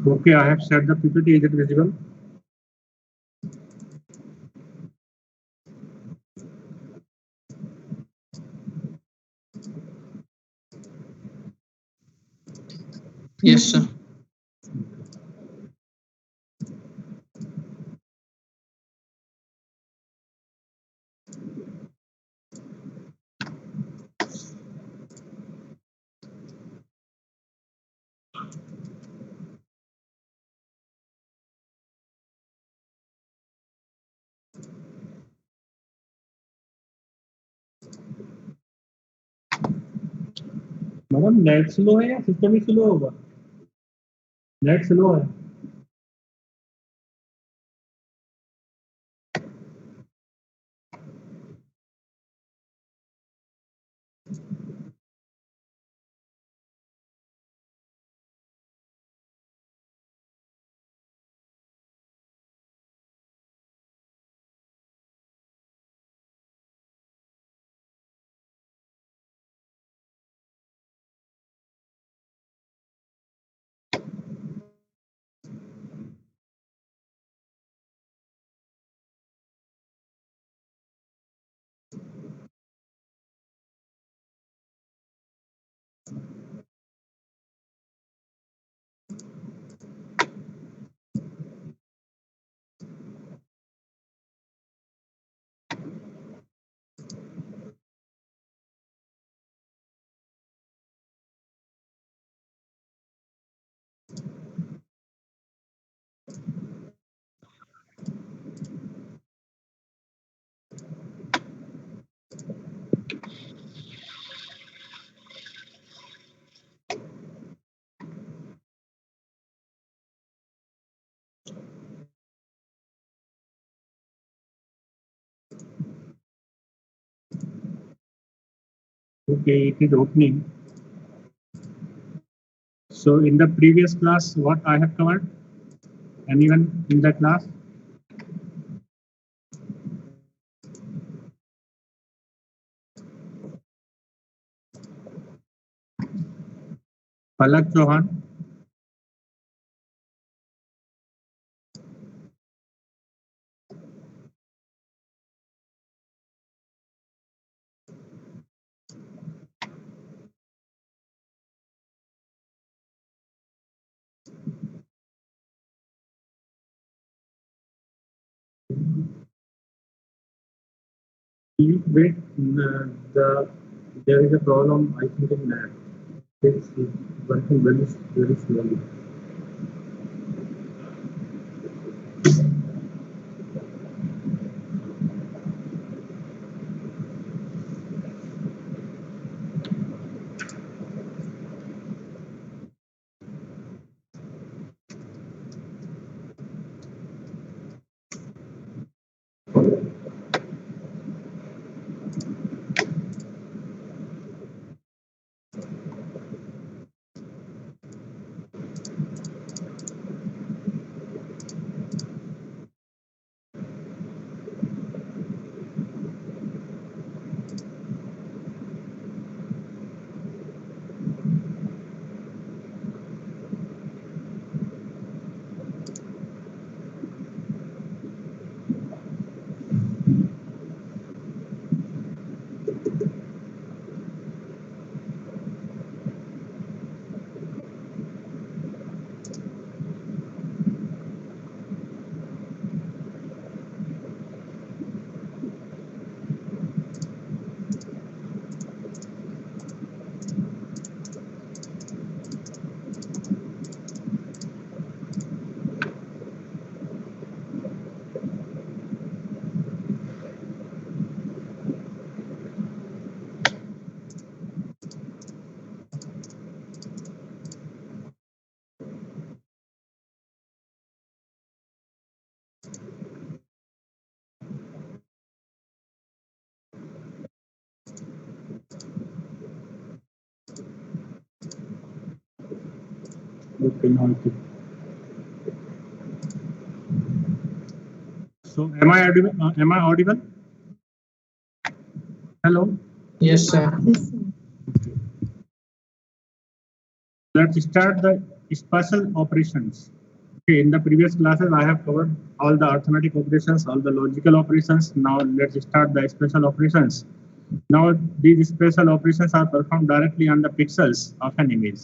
Okay, I have shared the PPT. Is it visible? Yes, sir. Madam net slow है या system ही slow होगा? Net slow है. Okay, it is opening. So in the previous class, what I have covered? Anyone in the class? Palak Chauhan. Wait, there is a problem. I think in that it's working very slowly. Okay, now it is. So am I audible? Hello. Yes, sir. Let's start the special operations. Okay, in the previous classes, I have covered all the arithmetic operations, all the logical operations. Now let's start the special operations. Now these special operations are performed directly on the pixels of an image.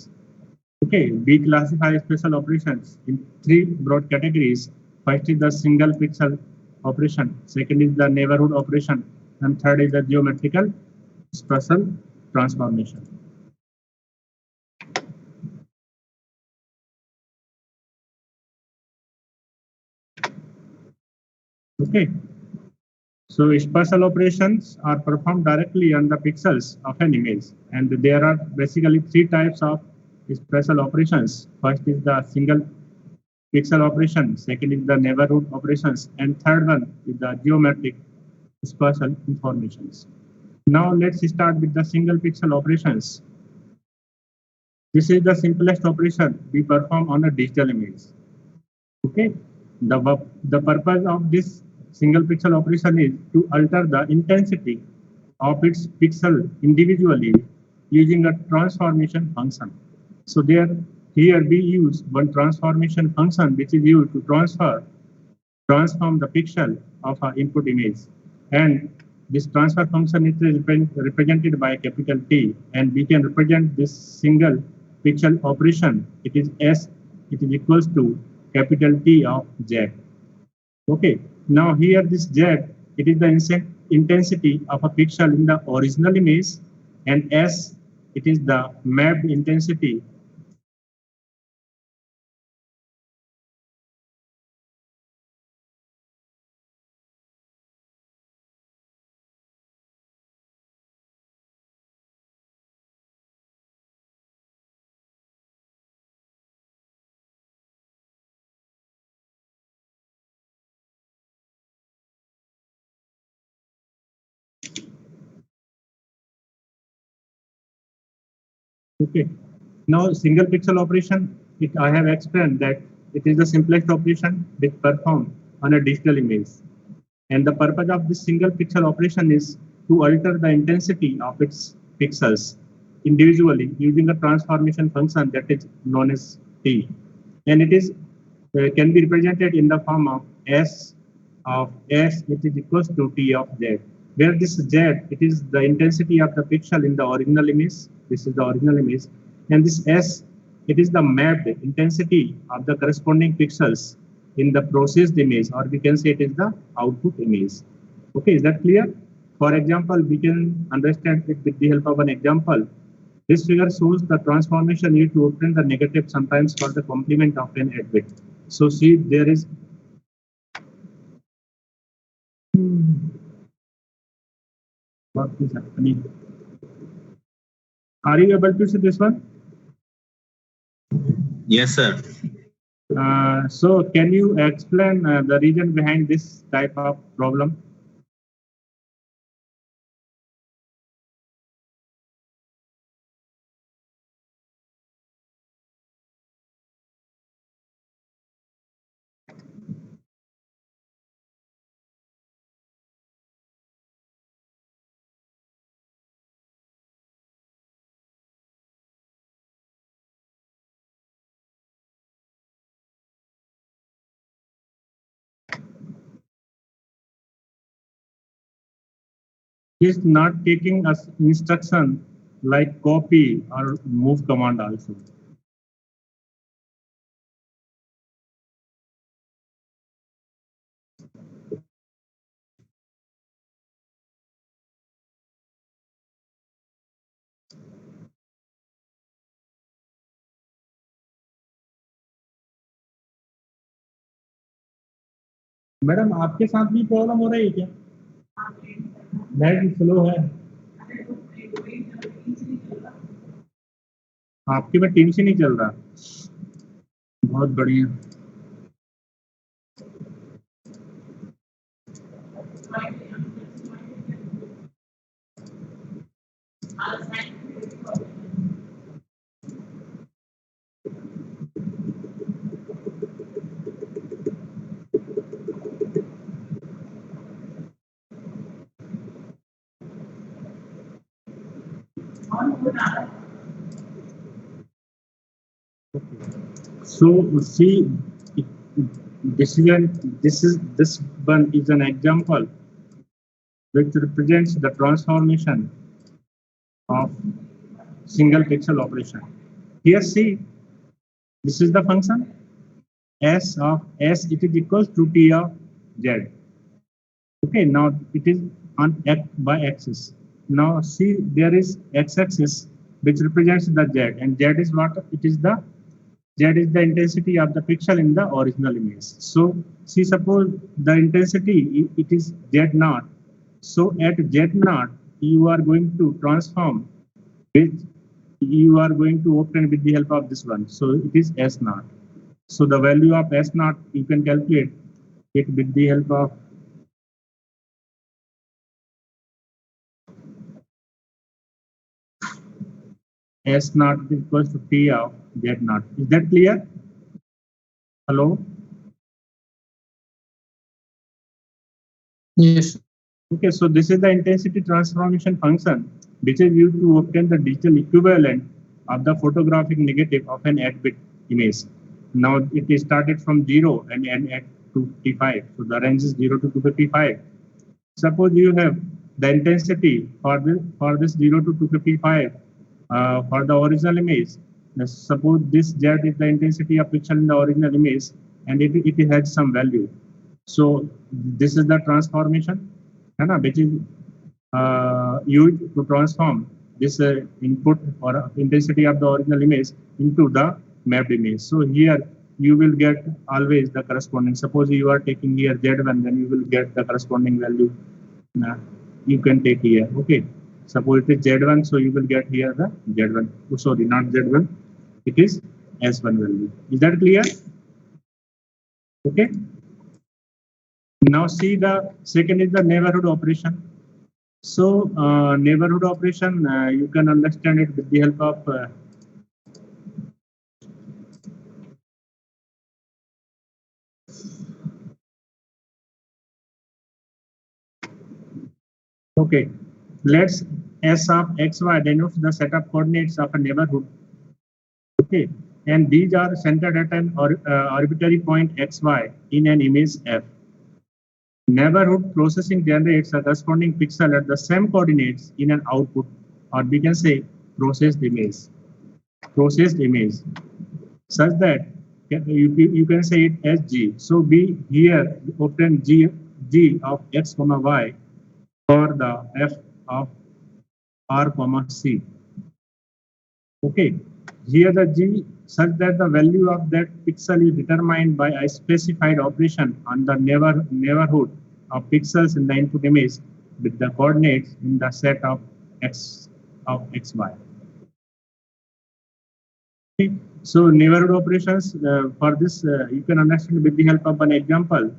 Okay, we classify special operations in three broad categories. First is the single pixel operation, second is the neighborhood operation, and third is the geometrical special transformation. Okay, so special operations are performed directly on the pixels of an image, and there are basically three types of special operations. First is the single pixel operation, second is the neighborhood operations, and third one is the geometric spatial informations. Now let's start with the single pixel operations. This is the simplest operation we perform on a digital image. Okay, the purpose of this single pixel operation is to alter the intensity of its pixel individually using a transformation function. So here we use one transformation function which is used to transform the pixel of our input image, and this transfer function is represented by capital T, and we can represent this single pixel operation. It is S. It is equals to capital T of Z. Okay. Now here this Z, it is the intensity of a pixel in the original image, and S, it is the mapped intensity. Okay. Now single pixel operation, I have explained that it is the simplest operation which performed on a digital image. And the purpose of this single pixel operation is to alter the intensity of its pixels individually using a transformation function that is known as T. And it is can be represented in the form of S of S, which is equals to T of Z, where this Z, it is the intensity of the pixel in the original image. This is the original image. And this S, it is the mapped intensity of the corresponding pixels in the processed image, or we can say it is the output image. Okay, is that clear? For example, we can understand it with the help of an example. This figure shows the transformation used to obtain the negative, sometimes called the complement of an 8 bit. So see, there is what is happening. Are you able to see this one? Yes, sir. So can you explain the reason behind this type of problem? Is not taking us instruction like copy or move command also. Madam आपके साथ भी problem हो रही है क्या? Net slow है आपके में टीम से नहीं चल रहा. बहुत बढ़िया. So see, this one is an example which represents the transformation of single pixel operation. Here see, this is the function s of s, it is equals to t of z. Okay, now it is on x by axis. Now see, there is x-axis which represents the z, and z is what? It is the z is the intensity of the pixel in the original image. So see, suppose the intensity it is z naught. So at z naught you are going to transform with, you are going to obtain with the help of this one. So it is s naught. So the value of s naught you can calculate it with the help of s naught is equals to t of z naught. Is that clear? Hello? Yes. Okay, so this is the intensity transformation function which is used to obtain the digital equivalent of the photographic negative of an 8-bit image. Now it is started from 0 and end at 255. So the range is 0 to 255. Suppose you have the intensity for this 0 to 255 for the original image. Suppose this z is the intensity of pixel in the original image, and it has some value. So this is the transformation, which is used to transform this input or intensity of the original image into the mapped image. So here you will get always the corresponding. Suppose you are taking here Z1, then you will get the corresponding value. You can take here. Okay. Suppose it is Z1, so you will get here the Z1. Oh, sorry, not Z1. It is S1 value. Is that clear? Okay. Now see, the second is the neighborhood operation. So neighborhood operation, you can understand it with the help of okay, let's S of xy denotes the set of coordinates of a neighborhood. Okay, and these are centered at an arbitrary point xy in an image f. Neighborhood processing generates a corresponding pixel at the same coordinates in an output, or we can say processed image, such that you can say it as G. So we here obtain G of x comma y for the f of r comma c. Okay, here the G such that the value of that pixel is determined by a specified operation on the neighborhood of pixels in the input image with the coordinates in the set of x of xy. Okay. So neighborhood operations, for this you can understand with the help of an example.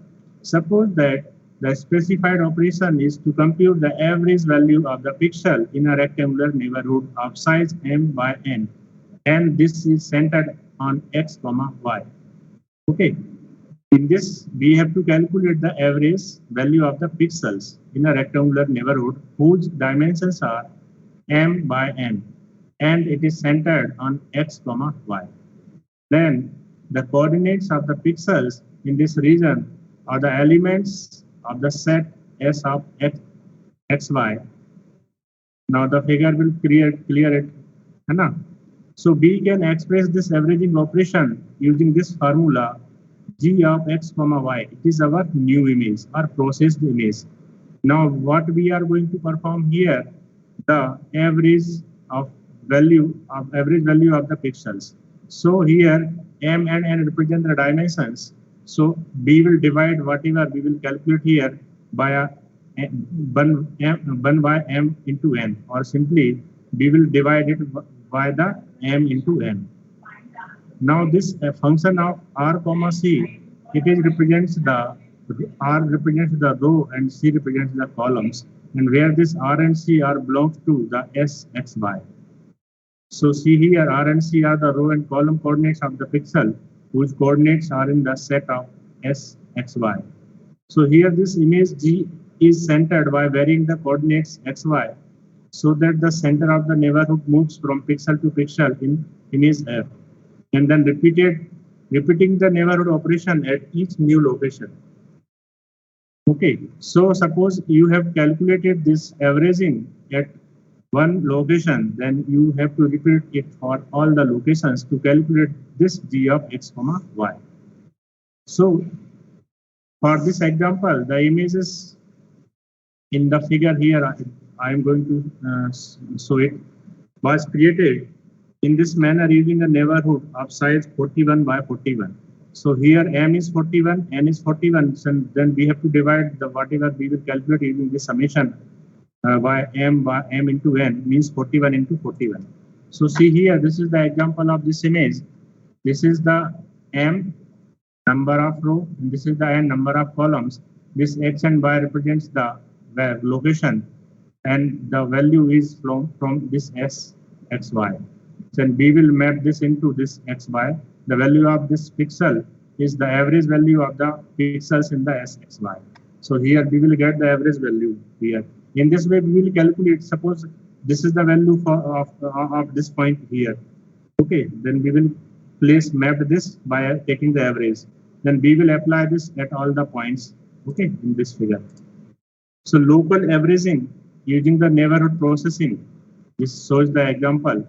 Suppose that the specified operation is to compute the average value of the pixel in a rectangular neighborhood of size m by n, and this is centered on x comma y. Okay. In this, we have to calculate the average value of the pixels in a rectangular neighborhood whose dimensions are m by n, and it is centered on x comma y. Then the coordinates of the pixels in this region are the elements of the set S of x, xy. Now the figure will clear it. So we can express this averaging operation using this formula G of x comma y. It is our new image or processed image. Now what we are going to perform here, the average value of the pixels. So here m and n represent the dimensions. So we will divide whatever we will calculate here by a 1 by m into n, or simply we will divide it by the m into n. Now this function of r comma c, it is represents the r represents the row and c represents the columns, and where this r and c are belongs to the s x y. So see here, r and c are the row and column coordinates of the pixel whose coordinates are in the set of s x y. So here this image G is centered by varying the coordinates x y, so that the center of the neighborhood moves from pixel to pixel in image f, and then repeated repeating the neighborhood operation at each new location. Okay, so suppose you have calculated this averaging at one location, then you have to repeat it for all the locations to calculate this g of x comma y. So for this example, the images in the figure here, I am going to show it, was created in this manner using a neighborhood of size 41 by 41. So here m is 41, n is 41, so then we have to divide the whatever we will calculate using this summation by m into n means 41 into 41. So see here, this is the example of this image. This is the m number of row, and this is the n number of columns. This x and y represents the location, and the value is from this xy. Then we will map this into this xy. The value of this pixel is the average value of the pixels in the sxy. So here we will get the average value here. In this way, we will calculate. Suppose this is the value of this point here. Okay, then we will map this by taking the average. Then we will apply this at all the points. Okay, in this figure. So local averaging using the neighborhood processing. This shows the example.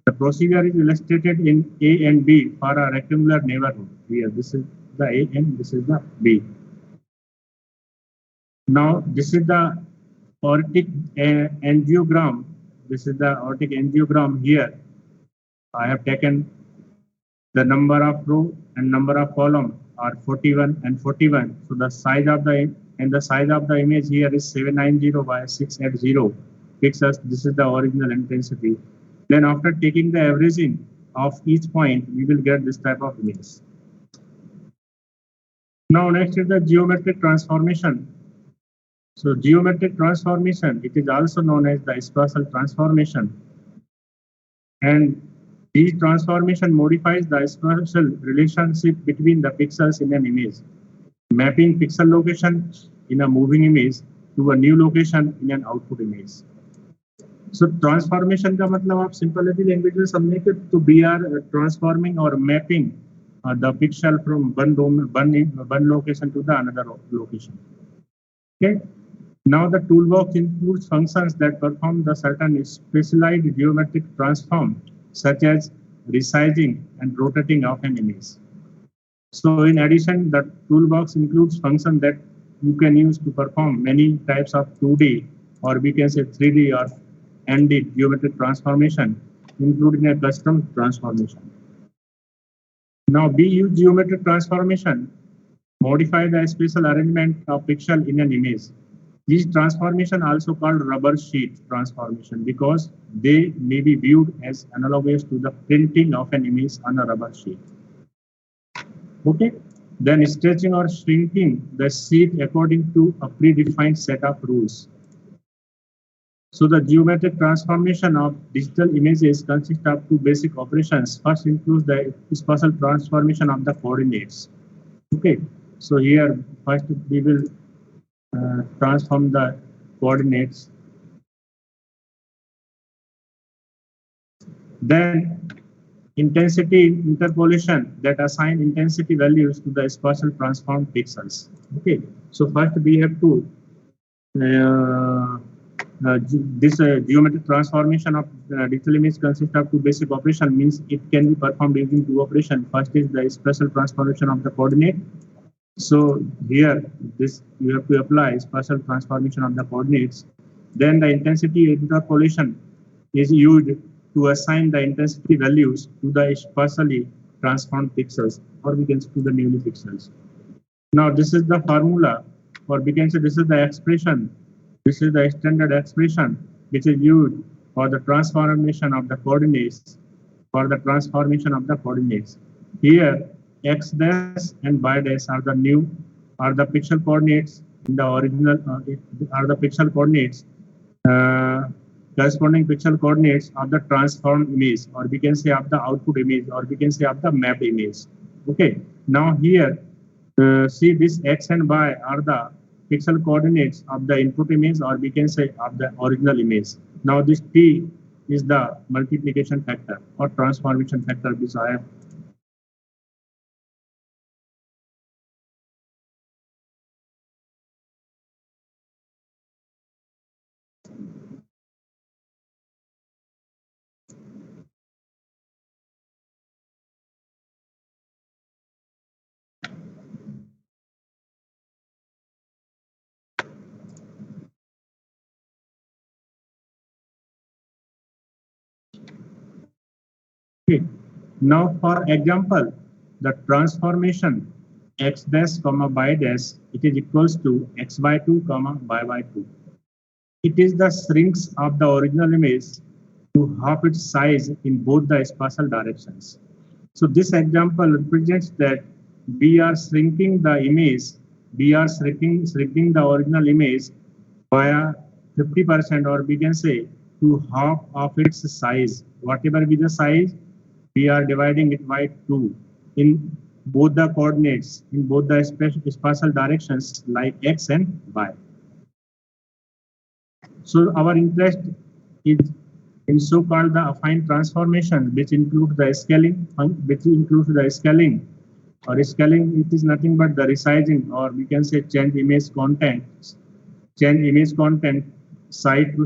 The procedure is illustrated in A and B for a rectangular neighborhood. Here, this is the A and this is the B. Now, this is the aortic angiogram. This is the aortic angiogram here. I have taken the number of row and number of column are 41 and 41. So the size of the image here is 790 by 680 pixels. This is the original intensity. Then after taking the averaging of each point, we will get this type of image. Now next is the geometric transformation. So geometric transformation, it is also known as the spatial transformation. And this transformation modifies the spatial relationship between the pixels in an image, mapping pixel location in a moving image to a new location in an output image. So transformation का मतलब आप सिंपलिटी language में समझने के तो we are transforming or mapping the pixel from one location to the another location. Okay. Now the toolbox includes functions that perform the certain specialized geometric transform, such as resizing and rotating of an image. So in addition, the toolbox includes functions that you can use to perform many types of 2D or we can say 3D or ND geometric transformation, including a custom transformation. Now we use geometric transformation, modify the spatial arrangement of pixel in an image. This transformation also called rubber sheet transformation because they may be viewed as analogous to the printing of an image on a rubber sheet. Okay, then stretching or shrinking the sheet according to a predefined set of rules. So the geometric transformation of digital images consists of two basic operations. First includes the spatial transformation of the coordinates. Okay, so here first we will transform the coordinates. Then intensity interpolation that assign intensity values to the spatial transformed pixels. Okay, so first we have to this geometric transformation of digital image consists of two basic operations, means it can be performed using two operations. First is the spatial transformation of the coordinate. So here this you have to apply spatial transformation of the coordinates. Then the intensity interpolation is used to assign the intensity values to the spatially transformed pixels, or we can say to the newly pixels. Now this is the formula, or we can say this is the expression. This is the standard expression which is used for the transformation of the coordinates. Here, x dash and y dash are the pixel coordinates in the original are the pixel coordinates corresponding pixel coordinates of the transformed image, or we can say of the output image, or we can say of the mapped image. Okay. Now here, see this x and y are the pixel coordinates of the input image, or we can say of the original image. Now this t is the multiplication factor or transformation factor which I have Okay. Now, for example, the transformation x dash comma y dash, it is equals to x by 2 comma y by 2. It is the shrinks of the original image to half its size in both the spatial directions. So this example represents that we are shrinking the image, we are shrinking the original image via 50%, or we can say to half of its size. Whatever be the size, we are dividing it by 2 in both the coordinates, in both the spatial directions like x and y. So our interest is in so-called the affine transformation, which includes the scaling, or scaling. It is nothing but the resizing, or we can say change image content, size to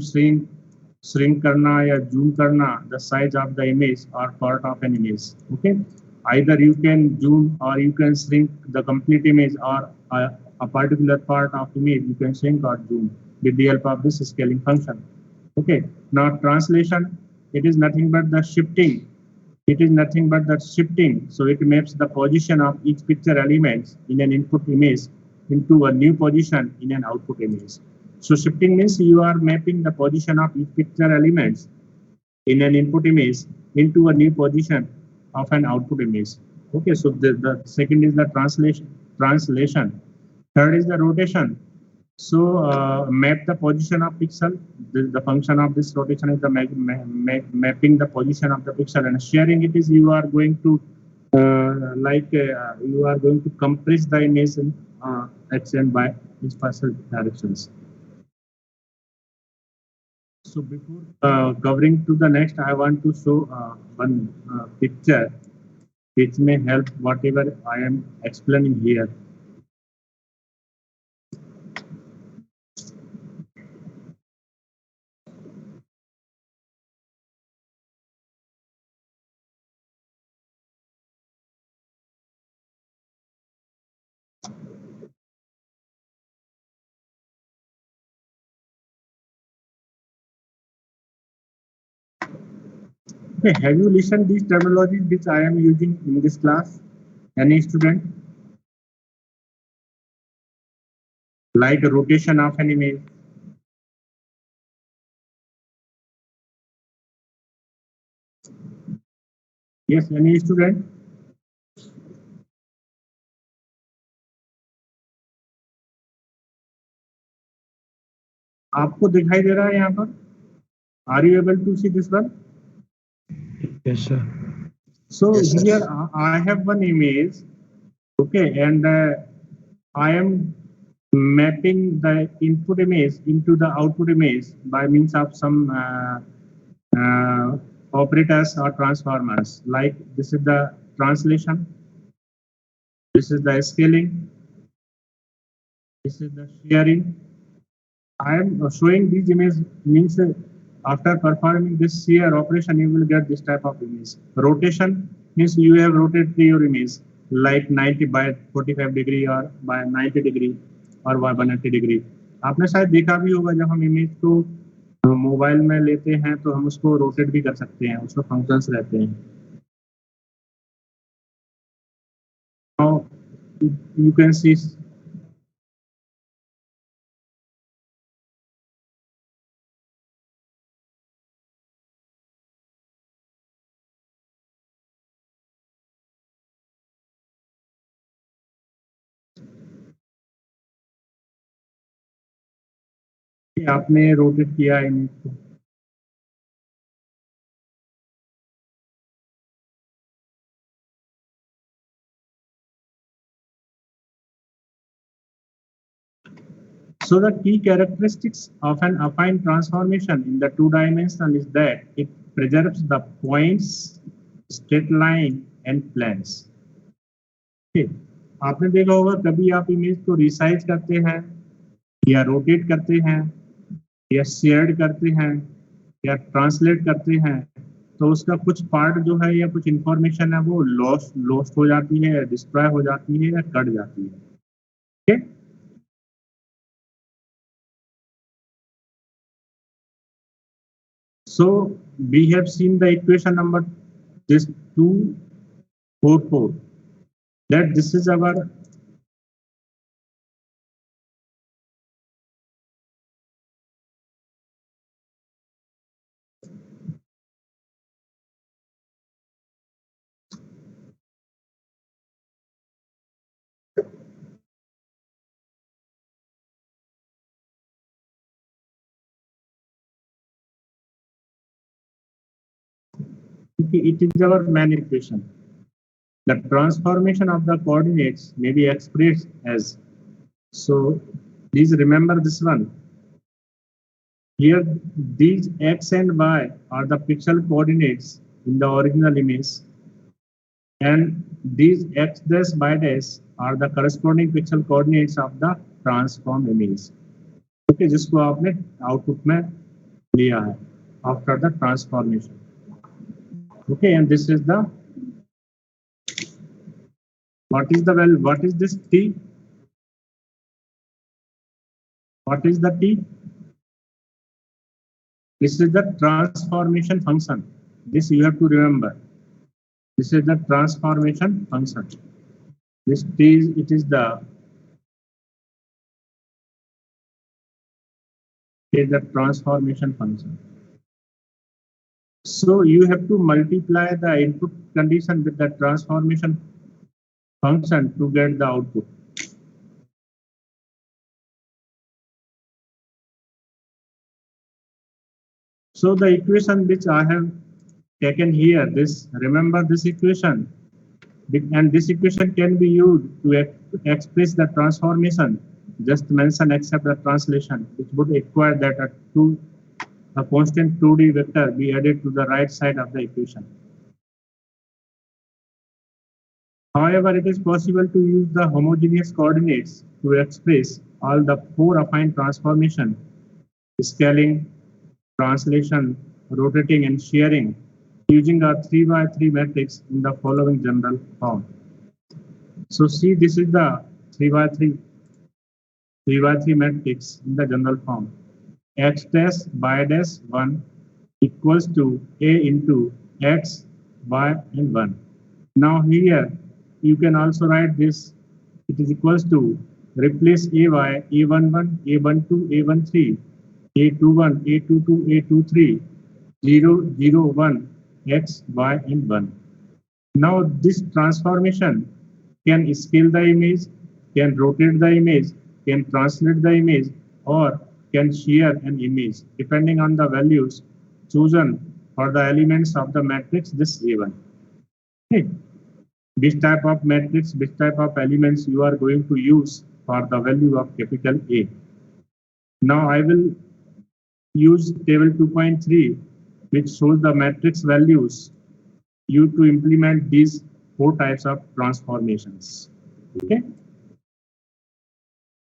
shrink करना या zoom करना the size of the image or part of an image. Okay, either you can zoom or you can shrink the complete image, or a particular part of image you can shrink or zoom with the help of this scaling function. Okay, now translation, it is nothing but the shifting. So it maps the position of each picture elements in an input image into a new position in an output image. So shifting means you are mapping the position of each picture elements in an input image into a new position of an output image. Okay, so the second is the translation. Third is the rotation. So map the position of pixel. The function of this rotation is the mapping the position of the pixel, and sharing it is you are going to you are going to compress the image in x and y spatial directions. So before covering to the next, I want to show one picture which may help whatever I am explaining here. Okay, have you listened these terminologies which I am using in this class? Any student? Like rotation of an image. Yes, any student? आपको दिखाई दे रहा है यहाँ पर? Are you able to see this one? Yes, sir. So Yes, sir. here I have one image, okay, and I am mapping the input image into the output image by means of some operators or transformers. Like this is the translation, this is the scaling, this is the sharing. I am showing these images means after performing this shear operation, you will get this type of image. Rotation means you have rotated your image like 90 by 45 degree or by 90 degree और 180 degree. आपने शायद देखा भी होगा जब हम image को mobile में लेते हैं तो हम उसको रोटेट भी कर सकते हैं, उसको फंक्शंस रहते हैं. Now you can see कि आपने रोटेट किया इमेज को. So the key characteristics of an affine transformation in the two-dimensional is that it preserves the points, straight line and planes. Okay. आपने देखा होगा कभी आप इमेज को रिसाइज करते हैं या रोटेट करते हैं या शेयर्ड करते हैं या ट्रांसलेट करते हैं तो उसका कुछ पार्ट जो है या कुछ इंफॉर्मेशन है वो लॉस्ट हो जाती है, डिस्ट्रॉय हो जाती है या कट जाती है. Okay? So we have seen the equation number this 2, 4, 4. That this is our it is our main equation. The transformation of the coordinates may be expressed as, so please remember this one. Here these x and y are the pixel coordinates in the original image, and these x dash y dash are the corresponding pixel coordinates of the transform image. Okay, जिसको आपने output में लिया है after the transformation. Okay, and this is the, what is the value, what is this t? What is the t? This is the transformation function. This you have to remember. This is the transformation function. This t is, it is the transformation function. So you have to multiply the input condition with the transformation function to get the output. So the equation which I have taken here, this, remember this equation, and this equation can be used to express the transformation. Just mention except the translation, which would require that a constant 2D vector be added to the right side of the equation. However, it is possible to use the homogeneous coordinates to express all the 4 affine transformation: scaling, translation, rotating, and shearing, using a 3x3 matrix in the following general form. So see, this is the 3x3 matrix in the general form. X dash y dash 1 equals to A into X, Y, and 1. Now here you can also write this. It is equals to, replace AY, A11, A12, A13, A21, A22, A23, 0, 0, 1, X, Y, and 1. Now this transformation can scale the image, can rotate the image, can translate the image, or can shear an image depending on the values chosen for the elements of the matrix this A1. Okay. This type of matrix, this type of elements you are going to use for the value of capital A. Now I will use table 2.3, which shows the matrix values you to implement these 4 types of transformations. Okay.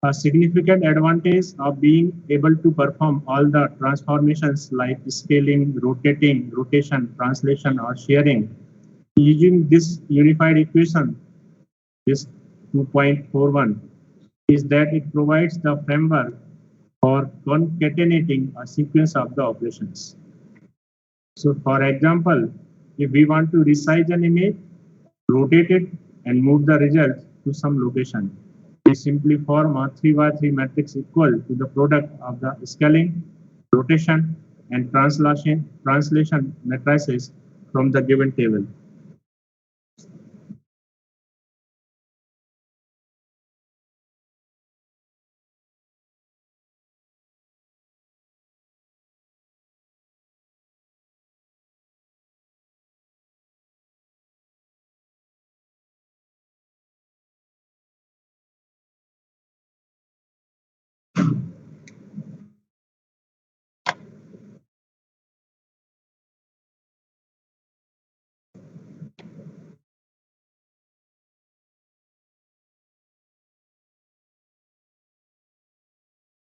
A significant advantage of being able to perform all the transformations like scaling, rotation, translation, or shearing using this unified equation, this 2.41, is that it provides the framework for concatenating a sequence of the operations. So for example, if we want to resize an image, rotate it, and move the result to some location, we simply form a 3x3 matrix equal to the product of the scaling, rotation, and translation matrices from the given table.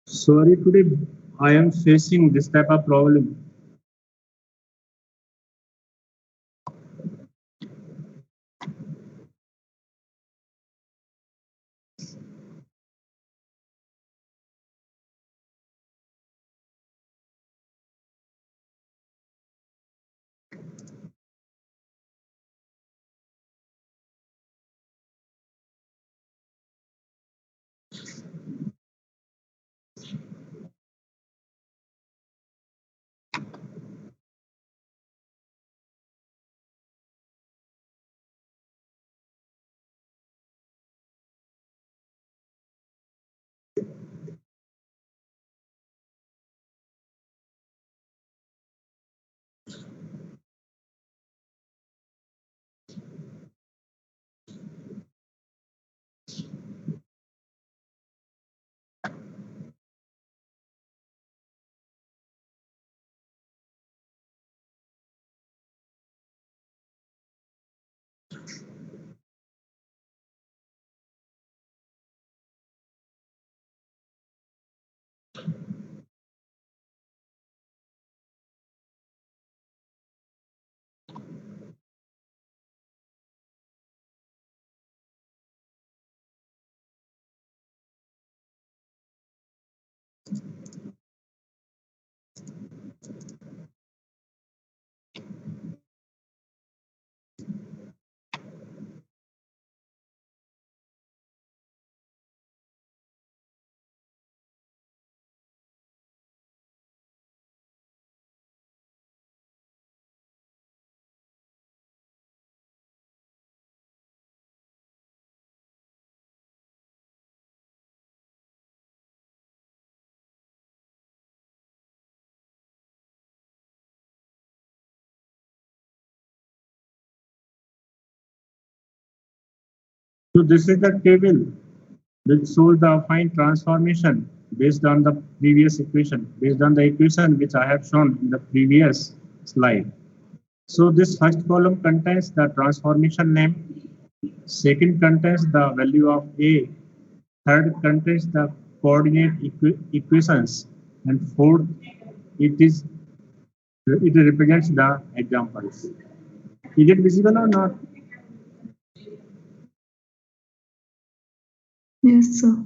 Sorry, today I am facing this type of problem. So this is the table which shows the affine transformation based on the previous equation, based on the equation which I have shown in the previous slide. So this first column contains the transformation name, second contains the value of A, third contains the coordinate equations, and fourth it represents the examples. Is it visible or not? Yes, sir.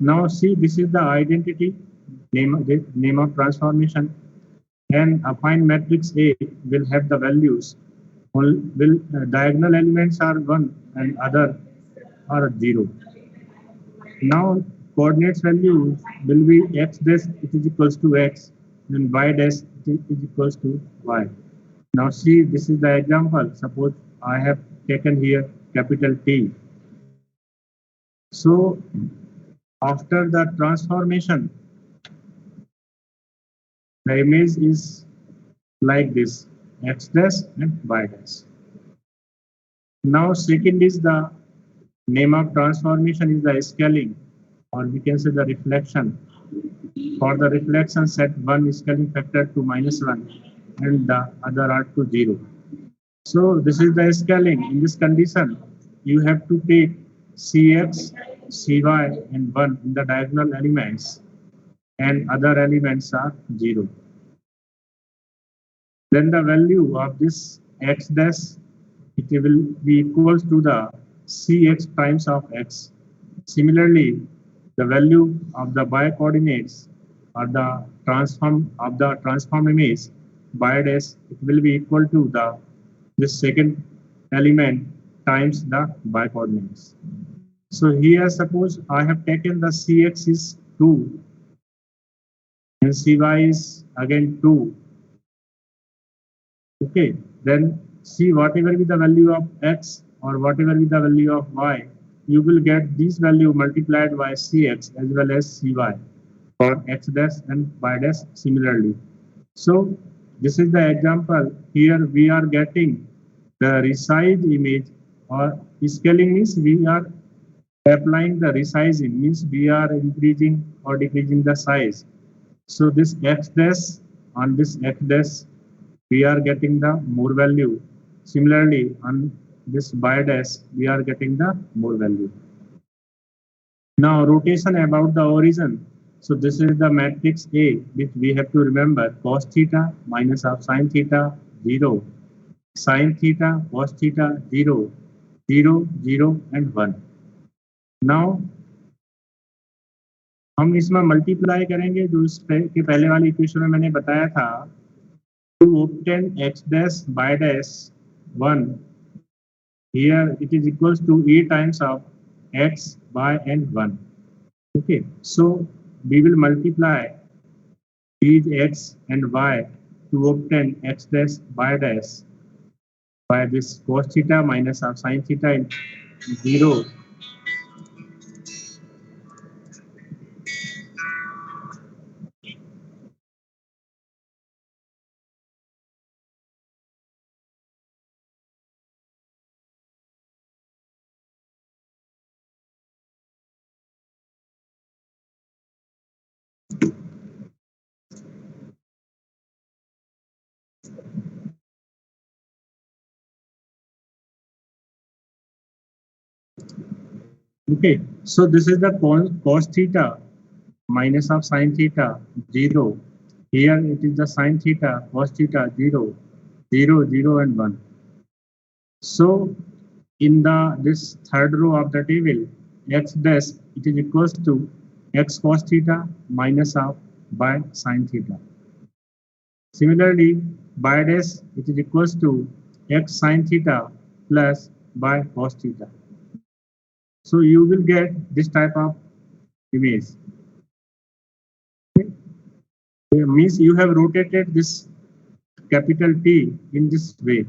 Now see, this is the identity name of transformation, and affine matrix A will have the values. Diagonal elements are 1 and other are 0. Now coordinates value will be x dash it is equals to x and y dash it is equals to y. Now see, this is the example. Suppose I have taken here capital T. So after the transformation, the image is like this, x dash and y dash. Now second is the name of transformation is the scaling, or we can say the reflection. For the reflection, set one scaling factor to -1 and the other are to 0. So this is the scaling. In this condition, you have to take Cx, Cy and 1 in the diagonal elements and other elements are 0. Then the value of this x dash, it will be equals to the Cx times of x. Similarly, the value of the y coordinates or the transform image y dash, it will be equal to this second element times the y coordinates. So here suppose I have taken the Cx is 2 and Cy is again 2. Okay, then see whatever be the value of x or whatever be the value of y, you will get this value multiplied by Cx as well as Cy for x dash and y dash similarly. So this is the example. Here we are getting the resize image, or scaling means we are applying the resizing, means we are increasing or decreasing the size. So this x dash on this x dash, we are getting the more value. Similarly, on this y dash, we are getting the more value. Now rotation about the origin. So this is the matrix A, which we have to remember cos theta minus of sin theta 0, sin theta cos theta 0, 0, 0 and 1. Now हम इसमें multiply करेंगे जो इस के पहले वाली equation में मैंने बताया था, to obtain x dash y dash 1, here it is equals to a times of x, y and 1. Okay, so we will multiply these x and y to obtain x dash y dash by this cos theta minus of sin theta in 0. Okay, so this is the cos theta minus of sin theta 0. Here it is the sin theta cos theta 0, 0, 0 and 1. So in this third row of the table, x dash it is equals to x cos theta minus of y sin theta. Similarly, y dash it is equals to x sin theta plus y cos theta. So you will get this type of image. Okay. It means you have rotated this capital T in this way.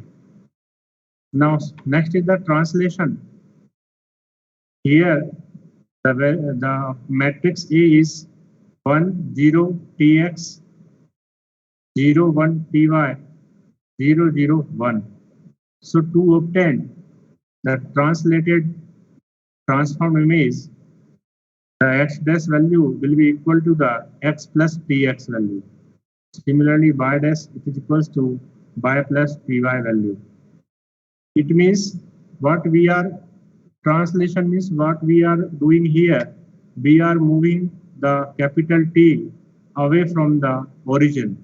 Now next is the translation. Here the matrix A is 1, 0, Tx, 0, 1, Ty, 0, 0, 1. So to obtain the translated transformed image, the x dash value will be equal to the x plus tx value. Similarly, y dash it is equals to y plus py value. It means what we are translation means what we are doing here. We are moving the capital T away from the origin.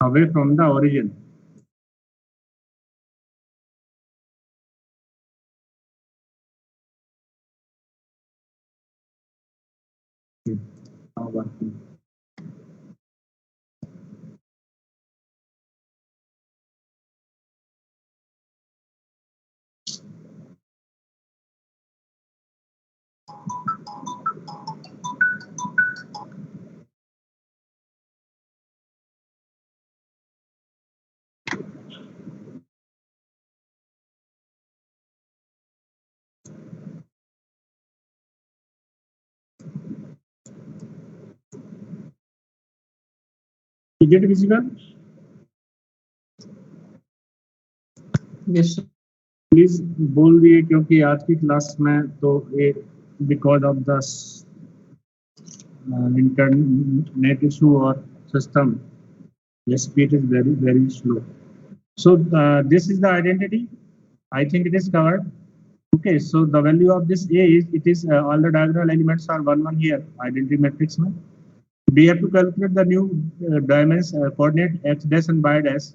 Away from the origin. Now working. Is it visible? Yes, sir. Please बोल दिए क्योंकि आज की class में तो एक because of the internet issue or system, the speed is very slow. So this is the identity. I think it is covered. Okay, so the value of this A is it is all the diagonal elements are 1 here identity matrix में. We have to calculate the new dimension coordinate x dash and y dash,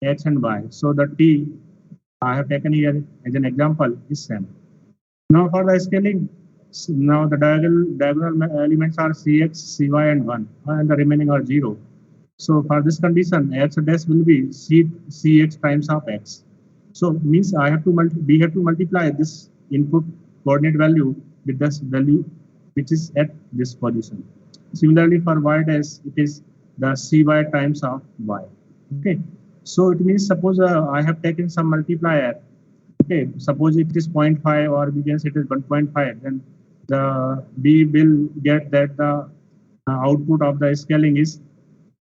x and y. So the T I have taken here as an example is same. Now for the scaling, now the diagonal elements are cx, cy and 1 and the remaining are 0. So for this condition, x dash will be cx times of x. So means I have to we have to multiply this input coordinate value with this value which is at this position. Similarly for y dash, it is the cy times of y. Okay. So it means suppose I have taken some multiplier. Okay, suppose it is 0.5 or we can say it is 1.5, then we will get that the output of the scaling is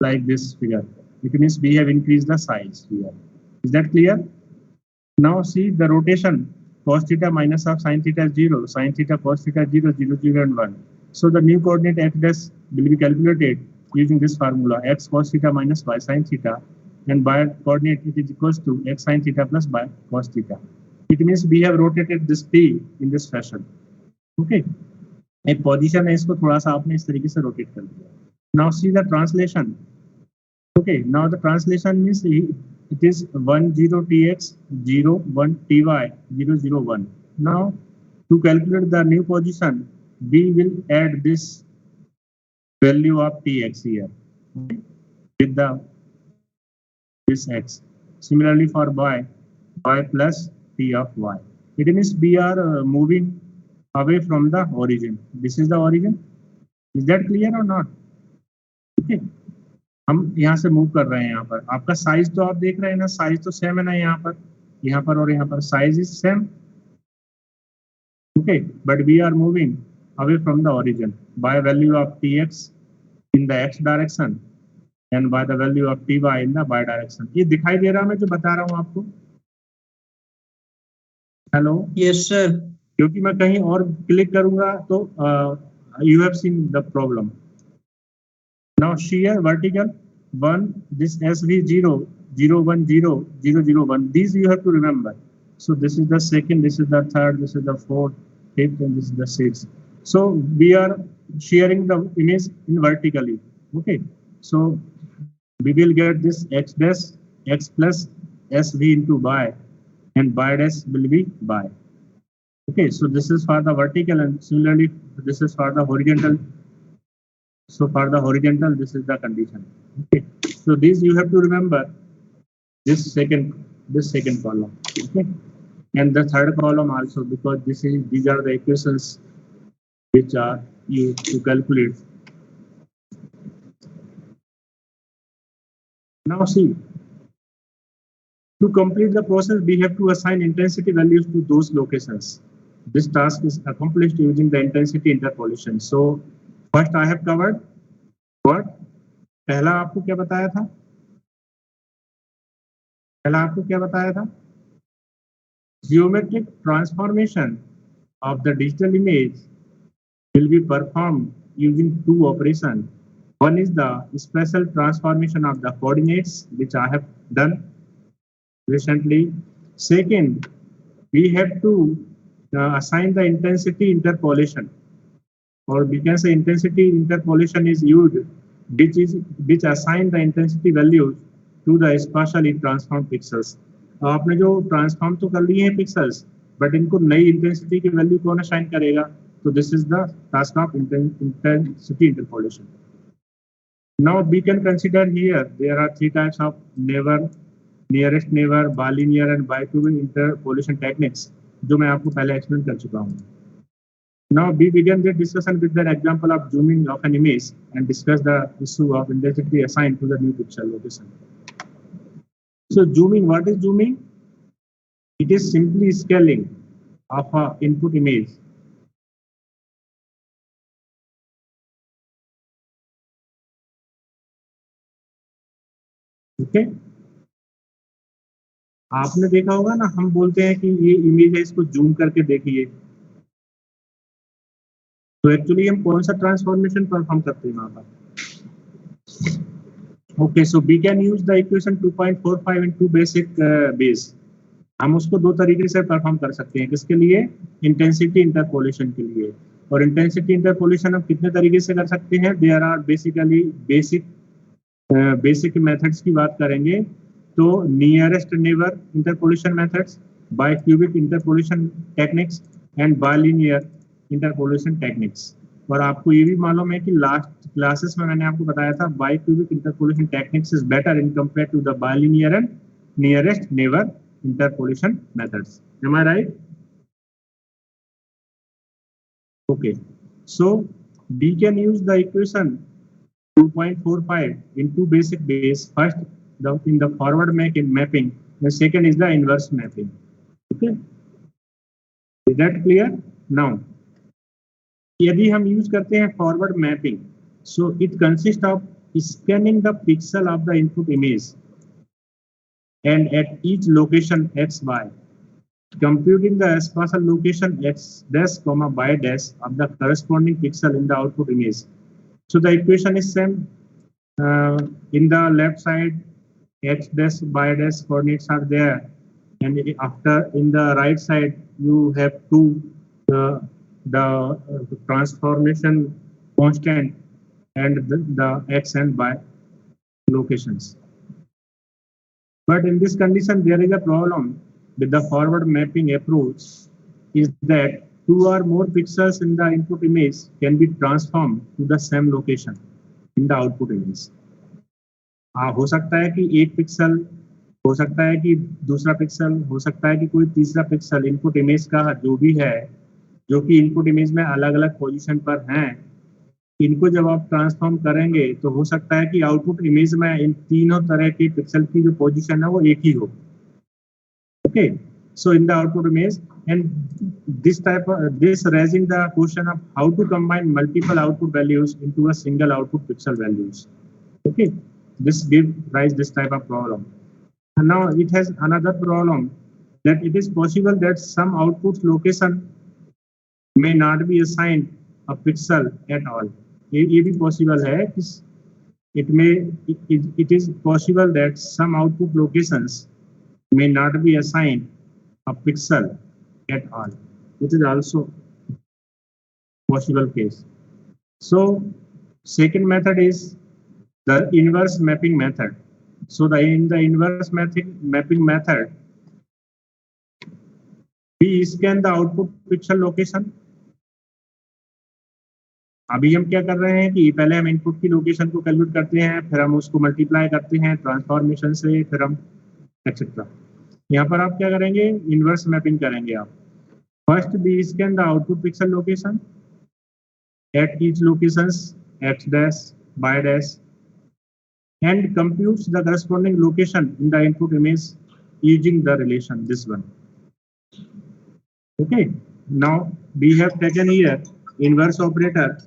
like this figure. It means we have increased the size here. Is that clear? Now see the rotation, cos theta minus of sin theta is 0, sin theta cos theta 0, 0, 0 and 1. So the new coordinate x dash will be calculated using this formula, x cos theta minus y sin theta, and y coordinate it is equals to x sin theta plus y cos theta. It means we have rotated this t in this fashion. Okay, एक position है इसको थोड़ा सा आपने इस तरीके से rotate कर दिया. Now see the translation. Okay, now the translation means it is 1 0 tx 0 1 ty 0 0 1. Now to calculate the new position, we will add this value of tx here with the this x. Similarly for y plus t of y. It means we are moving away from the origin. This is the origin. Is that clear or not? Okay. हम यहाँ से move कर रहे हैं. यहाँ पर आपका size तो आप देख रहे हैं ना, साइज तो सेम है ना, यहाँ पर और यहाँ पर size is same. Okay, but we are moving away from the origin by value of tx in the x direction and by the value of ty in the y direction. ये दिखाई दे रहा है मैं जो बता रहा हूँ आपको? हेलो? Yes, sir. क्योंकि मैं कहीं और क्लिक करूंगा तो you have seen the problem. Now shear vertical 1, this SV 0, 0, 1, 0, 0, 0, 1. These you have to remember. So this is the second, this is the third, this is the fourth, fifth, and this is the sixth. So we are shearing the image in vertically. Okay. So we will get this x dash, x plus SV into y, and y dash will be y. Okay. So this is for the vertical, and similarly this is for the horizontal. So for the horizontal, this is the condition. Okay. So this you have to remember this second column. Okay. And the third column also, because these are the equations which are used to calculate. Now see, to complete the process, we have to assign intensity values to those locations. This task is accomplished using the intensity interpolation. So first I have covered what? पहला आपको क्या बताया था? geometric transformation of the digital image will be performed using two operations. One is the spatial transformation of the coordinates, which I have done recently. Second, we have to assign the intensity interpolation, or we can say intensity interpolation is used, which assign the intensity values to the spatially transformed pixels. आपने जो transform तो कर लिए हैं pixels, but इनको नई intensity की value कौन असाइन करेगा? तो this is the task of intensity interpolation. Now we can consider here there are three types of neighbor, nearest neighbor, bilinear and bicubic interpolation techniques, जो मैं आपको पहले एक्सप्लेन कर चुका हूँ. Now we begin the discussion with the example of zooming of an image and discuss the issue of intensity assigned to the new pixel location. So zooming, what is zooming? It is simply scaling of an input image. Okay? आपने देखा होगा ना, हम बोलते हैं कि ये image है, इसको जूम करके देखिए, तो एक्चुअली हम कौन सा ट्रांसफॉर्मेशन परफॉर्म करते हैं वहां पर? Okay, so we can use the equation 2.45 in two basic base. हम उसको दो तरीके से परफॉर्म कर सकते हैं. किसके लिए? इंटेंसिटी इंटरपोलेशन के लिए. और इंटेंसिटी इंटरपोलेशन हम कितने तरीके से कर सकते हैं? There are basically basic methods की बात करेंगे तो nearest neighbour interpolation methods, bicubic interpolation techniques and bilinear interpolation techniques. और आपको ये भी मालूम है कि लास्ट क्लासेस में मैंने आपको बताया था bicubic interpolation techniques is better in compare to the bilinear and nearest neighbour interpolation methods. Am I right? Okay, so we can use the equation 2.45 in two basic ways. First, in the forward mapping. The second is the inverse mapping. Okay, is that clear? Now, यदि हम use करते हैं forward mapping, so it consists of scanning the pixel of the input image and at each location x, y, computing the spatial location x dash comma y dash of the corresponding pixel in the output image. So the equation is same. In the left side, x dash y dash coordinates are there, and after in the right side you have the transformation constant and the x and y locations. But in this condition, there is a problem with the forward mapping approach, is that two or more pixels in the input image can be transformed to the same location in the output image. हो सकता है कि एक pixel, हो सकता है कि दूसरा पिक्सल, हो सकता है कि कोई तीसरा पिक्सल इनपुट इमेज का जो भी है, जो कि इनपुट इमेज में अलग अलग पोजीशन पर हैं, इनको जब आप ट्रांसफॉर्म करेंगे तो हो सकता है कि आउटपुट इमेज में इन तीनों तरह के पिक्सल की जो पोजीशन है वो एक ही हो. Okay, so in the output image and this raising the question of how to combine multiple output values into a single output pixel values. Okay, this gives rise this type of problem. And now it has another problem, that it is possible that some output location may not be assigned a pixel at all. ये भी possible है कि it is possible that some output locations may not be assigned a pixel at all. It is also possible case. So second method is the inverse mapping method. So in the inverse mapping method, we scan the output pixel location. अभी हम क्या कर रहे हैं कि पहले हम input की लोकेशन को कैलकुलेट करते हैं, फिर हम उसको मल्टीप्लाई करते हैं ट्रांसफॉर्मेशन से, फिर हम एक्सेट्रा. यहाँ पर आप क्या करेंगे? इनवर्स मैपिंग करेंगे आप. First we scan the output pixel location at each locations x dash y dash and computes the corresponding location in the input image using the relation this one. Okay, now we have taken here inverse operator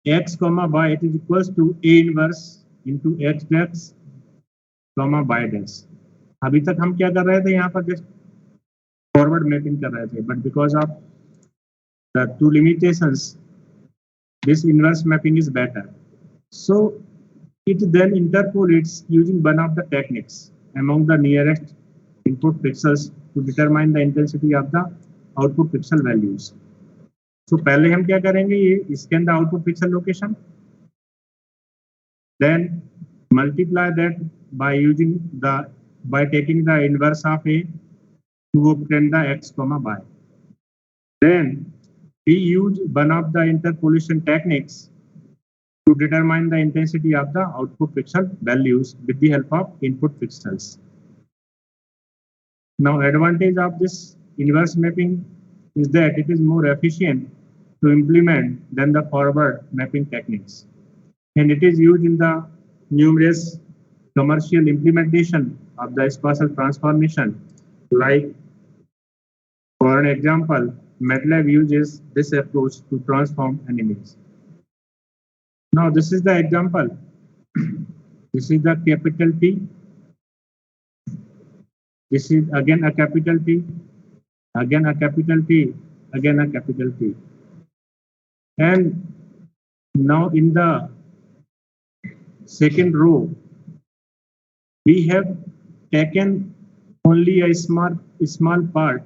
x comma y, it is equals to a inverse into x dash comma y dash. अभी तक हम क्या कर रहे थे यहाँ पर? Just forward mapping कर रहे थे, but because of the two limitations this inverse mapping is better. So it then interpolates using one of the techniques among the nearest input pixels to determine the intensity of the output pixel values. So पहले हम क्या करेंगे, ये scan the output pixel location, then multiply that by taking the inverse of A to obtain the x comma y. Then we use one of the interpolation techniques to determine the intensity of the output pixel values with the help of input pixels. Now, advantage of this inverse mapping is that it is more efficient to implement than the forward mapping techniques, and it is used in the numerous commercial implementation of the spatial transformation. Like, for an example, MATLAB uses this approach to transform an image. Now, this is the example. This is the capital T. This is again a capital T, again a capital T, again a capital T. And now in the second row, we have taken only a small part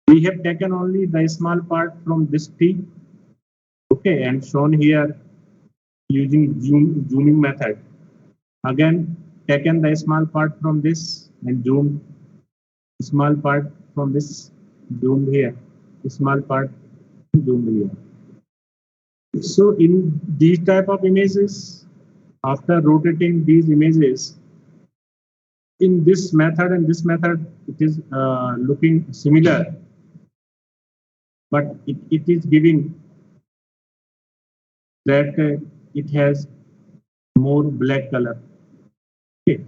we have taken only the small part from this T, okay, and shown here using zooming method. Again, taken the small part from this and zoomed small part from this, zoomed here, small part zoomed here. So in these type of images, after rotating these images, in this method and this method, it is looking similar, but it is giving that it has more black color. Okay.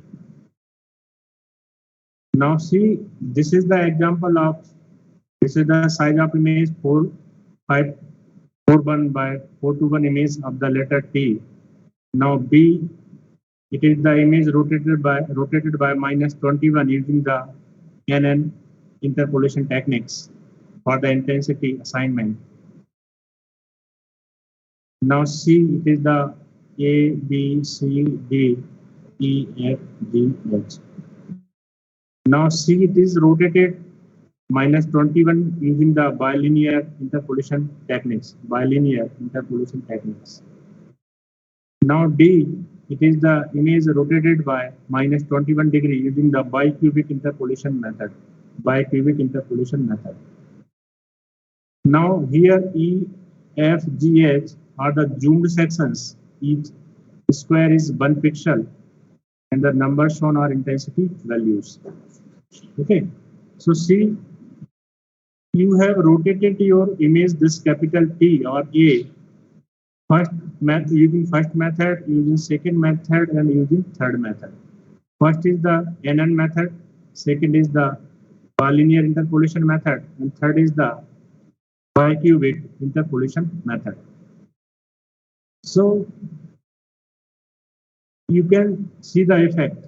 Now see, this is the example of, this is the size of image 421 by 421 image of the letter T. Now B, it is the image rotated by -21 using the NN interpolation techniques for the intensity assignment. Now C, it is the A, B, C, D, E, F, G, H. Now C, it is rotated -21 using the bilinear interpolation techniques. Now D, it is the image rotated by -21 degree using the bicubic interpolation method. Now here E, F, G, H are the zoomed sections. Each square is 1 pixel, and the numbers shown are intensity values. Okay, so see, you have rotated your image, this capital T or A, using first method, using second method, and using third method. First is the NN method, second is the bilinear interpolation method, and third is the bicubic interpolation method. So you can see the effect.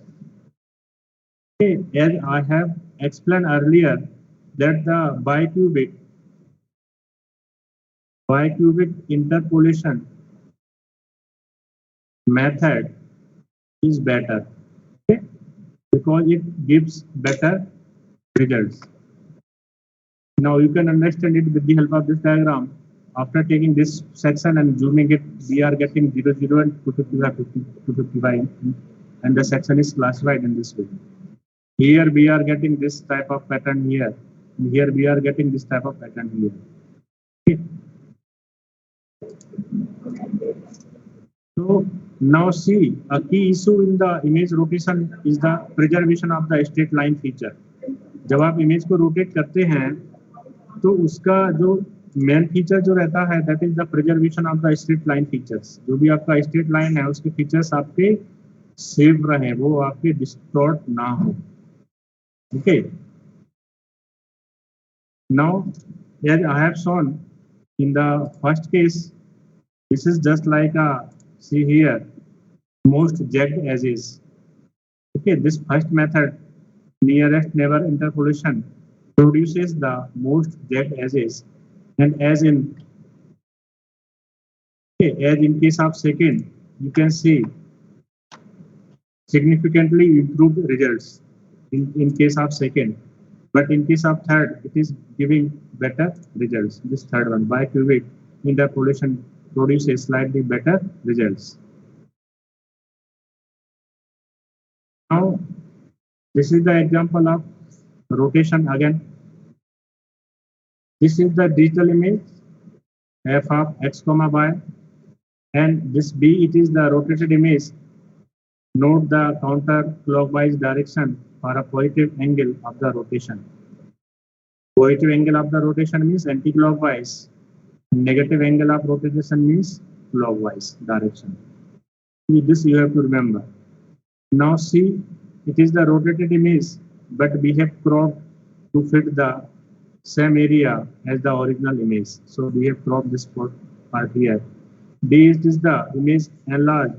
Okay, as I have explained earlier, that the bicubic interpolation method is better, okay, because it gives better results. Now you can understand it with the help of this diagram. After taking this section and zooming it, we are getting 0, 0 and 255, and the section is classified in this way. Here we are getting this type of pattern here, and here we are getting this type of pattern here. Okay. So now see, a key issue in the image rotation is the preservation of the straight line feature. जब आप image को rotate करते हैं तो उसका जो main feature जो रहता है, that is the preservation of the straight line features. जो भी आपका स्ट्रेट लाइन है उसके फीचर्स आपके सेव रहे, वो आपके डिस्टॉर्ट ना हो. Okay. Now, as I have shown, In the first case, this is just like a, see here, most jagged edges. Okay, this first method, nearest neighbor interpolation, produces the most jagged edges, and as in case of second, you can see significantly improved results in case of second. But in case of third, it is giving better results. This third one, bicubic interpolation produces slightly better results. Now, this is the example of rotation again. This is the digital image f of x comma y, and this b, it is the rotated image. Note the counterclockwise direction for a positive angle of the rotation. Positive angle of the rotation means anti-clockwise. Negative angle of rotation means clockwise direction. This you have to remember. Now see, it is the rotated image, but we have cropped to fit the same area as the original image. So we have cropped this part here. D is the image enlarged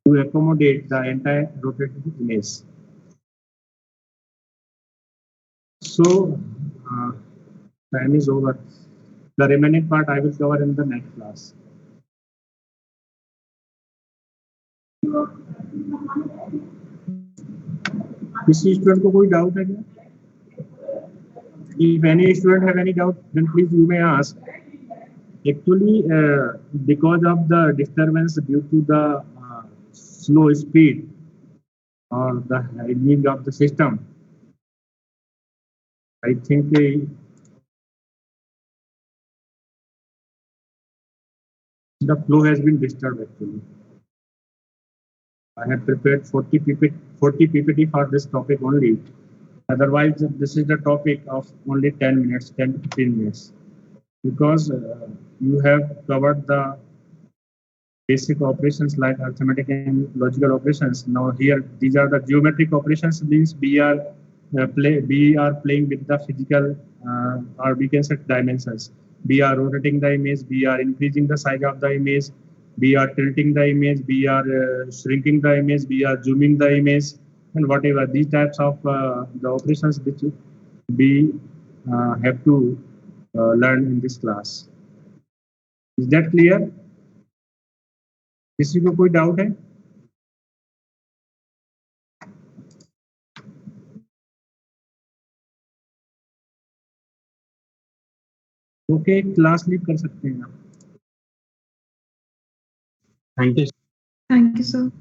to accommodate the entire rotated image. So time is over. The remaining part I will cover in the next class. किसी student को कोई doubt है क्या? If any student have any doubt, then please you may ask. Actually, because of the disturbance due to the slow speed or the idling of the system, I think the flow has been disturbed actually. I have prepared 40 PPT for this topic only. Otherwise, this is the topic of only 10 minutes, 10 to 15 minutes. Because you have covered the basic operations like arithmetic and logical operations. Now here, these are the geometric operations, means we are playing with the physical or we can say dimensions. We are rotating the image, we are increasing the size of the image, we are tilting the image, we are shrinking the image, we are zooming the image, and whatever these types of the operations which we have to learn in this class. Is that clear? किसी को कोई doubt है? Okay, class leave कर सकते हैं आप. Thank you. Thank you, sir.